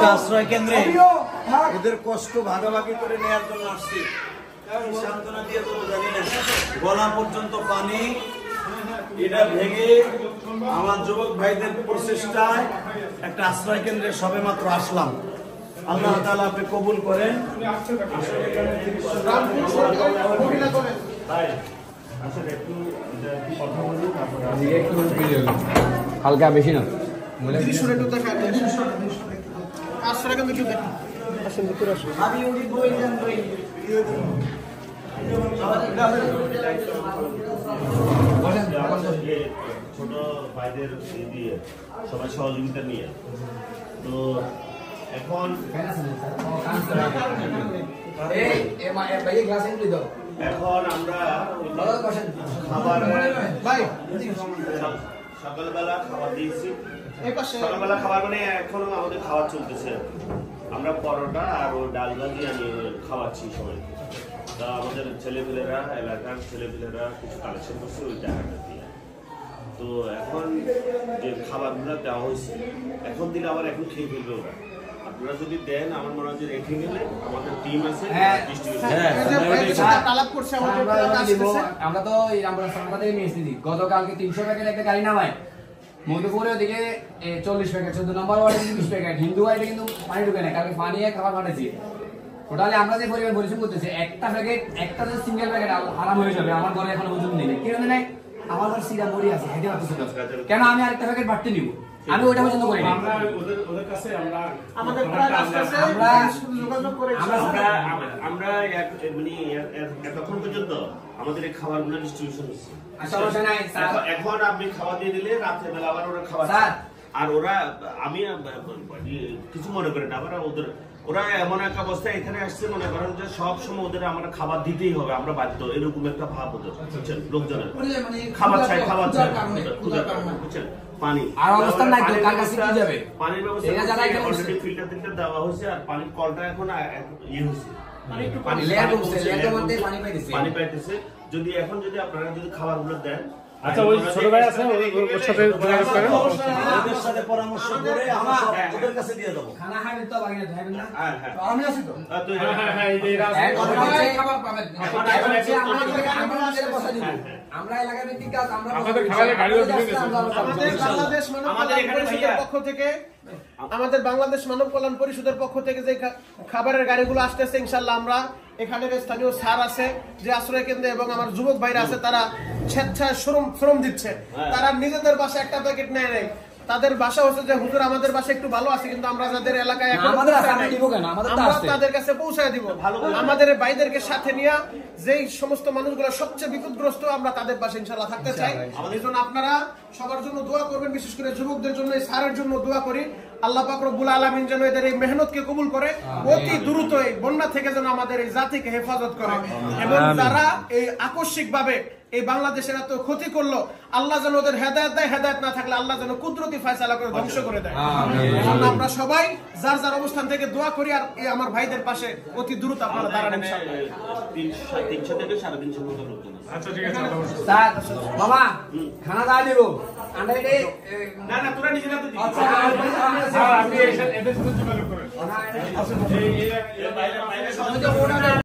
আজকে আশ্রয় কেন্দ্রে এদের কষ্ট ভাগাভাগি করে নেওয়ার জন্য আসছি। সান্ত্বনা দিয়ে দেবো জানি না, গলা পর্যন্ত পানি। এটা ভেঙে আমার যুবক ভাইদের প্রচেষ্টায় একটা আশ্রয় কেন্দ্রে সবে মাত্র আসলাম। আল্লাহ তাআলা আপনি কবুল করেন। হালকা বেশি না ছোট ভাইদের দিয়ে সবাই সহযোগিতা নিয়ে তো এখন আমরা খাবার সকালবেলা খাবার দিয়েছি। সকালবেলা খাবার মানে এখনো আমাদের খাবার চলতেছে। আমরা পরোটা আর ডাল ভাজি আমি খাওয়াচ্ছি সবাই। তা আমাদের ছেলেপেলেরা, এলাকার ছেলেপেলেরা কিছু কালেকশন করছে ওই জায়গাটা দিয়ে। তো এখন যে খাবারগুলো দেওয়া হয়েছে এখন দিলে আবার এখন খেয়ে ফেলবে ওরা। আপনারা যদি দেন আমার মনে হয় যে রেখে গেলে আমাদের টিম আছে। আমরা তো এই রামপুরা সংস্থা থেকে নিয়ে এসেছি। গতকালকে 300 প্যাকেট একটা গাড়ি নামায় মধুপুরে ওদিকে 40 প্যাকেট, 14 নম্বর ওয়ার্ডে 20 প্যাকেট, হিন্দু ওয়ার্ডে কিন্তু পানি ঢুকে না। কালকে পানি খাবার পাঠাচ্ছি। টোটালি আমরা যে পরিমাণ পরিশ্রম করতেছি, একটা প্যাকেট, একটা যে সিঙ্গেল প্যাকেট আরাম হয়ে যাবে। আমার ঘরে এখন ওজন নেই, কেন নেই? আমার ঘরে সিরা মরি আছে, হেঁটে পাচ্ছি কেন? আমি আরেকটা প্যাকেট বাড়তে নিব, আমি ওইটা পর্যন্ত করি না। আমরা এতক্ষণ পর্যন্ত আমাদের এই খাবারগুলো ডিস্ট্রিবিউশন হচ্ছে। এখন আপনি খাবার দিয়ে দিলে রাতের বেলা আবার ওরা খাবার, আর ওরা আমি কিছু মনে করি না। আমরা ওরা এমন একটা অবস্থায় এখানে আসছে, মনে করেন যে সব সময় ওদের আমরা খাবার দিতেই হবে, আমরা বাধ্য, এরকম একটা ভাব ওদের লোকজনের। খাবার চাই, খাবার চাই, বুঝছেন? পানি আর অবস্থা নাই, কার কাছে কি যাবে? পানির ব্যবস্থা অলরেডি ফিল্টার টিল্টার দেওয়া হয়েছে, আর পানির কলটা এখন ইয়ে হয়েছে, পানি পাইতেছে। যদি এখন যদি আপনারা যদি খাবারগুলো দেন, আচ্ছা ওই ছোট ভাই আছে ওর সাথে যোগাযোগ করেন, ওদের সাথে পরামর্শ করে আমরা ওদের কাছে দিয়ে দেব। খানা খাবেন তো বাকি খাবেন না? হ্যাঁ হ্যাঁ আমি আছি তো। হ্যাঁ এই যে খাবার পাবেন। আমরা এলাকার ভিত্তিক কাজ, আমরা আমাদের খাবারের গাড়িও দিয়ে দিয়েছে। আমাদের বাংলাদেশ মানব কল্যাণ পরিষদের পক্ষ থেকে যে খাবারের গাড়িগুলো আসতেছে, ইনশাআল্লাহ আমরা এখানের স্থানীয় স্যার আছে যে আশ্রয় কেন্দ্রে এবং আমার যুবক ভাইরা আছে, তারা স্বেচ্ছায় শ্রম দিচ্ছে। তারা নিজেদের বাসায় একটা প্যাকেট নেয় নেই, তাদের বাসা হচ্ছে যে হুজুর আমাদের বাসা একটু ভালো আছে, কিন্তু আমরা যাদের এলাকায় আমরা তাদের কাছে পৌঁছায় দিব। আমাদের ভাইদেরকে সাথে নিয়ে যেই সমস্ত মানুষগুলো সবচেয়ে বিপদগ্রস্ত, আমরা তাদের পাশে ইনশাআল্লাহ থাকতে চাই। এই জন্য আপনারা সবার জন্য দোয়া করবেন, বিশেষ করে যুবকদের জন্য, এই স্যারের জন্য দোয়া করি। আল্লাহ পাক রব্বুল আলামিন যেন এদের এই মেহনতকে কবুল করে, অতি দ্রুত এই বন্যা থেকে যেন আমাদের এই জাতিকে হেফাজত করে, এবং যারা এই আকস্মিক ভাবে এই বাংলাদেশের এত ক্ষতি করলো, আল্লাহ যেন ওদের হেদায়েত দেয়, হেদায়েত না থাকলে আল্লাহ যেন কুদরতি ফয়সালা করে ধ্বংস করে দেয়। আমরা সবাই যার যার অবস্থান থেকে দোয়া করি, আর এই আমার ভাইদের পাশে অতি দ্রুত আপনারা দাঁড়ান ইনশাআল্লাহ। 300 থেকে 350 মতো লোকজন আছে। আচ্ছা ঠিক আছে স্যার বাবা খানা দাও দিব আমরা এই না না তোরা নিজেরা তো দিবি। আচ্ছা আপনি এদের সাথে যোগাযোগ করেন।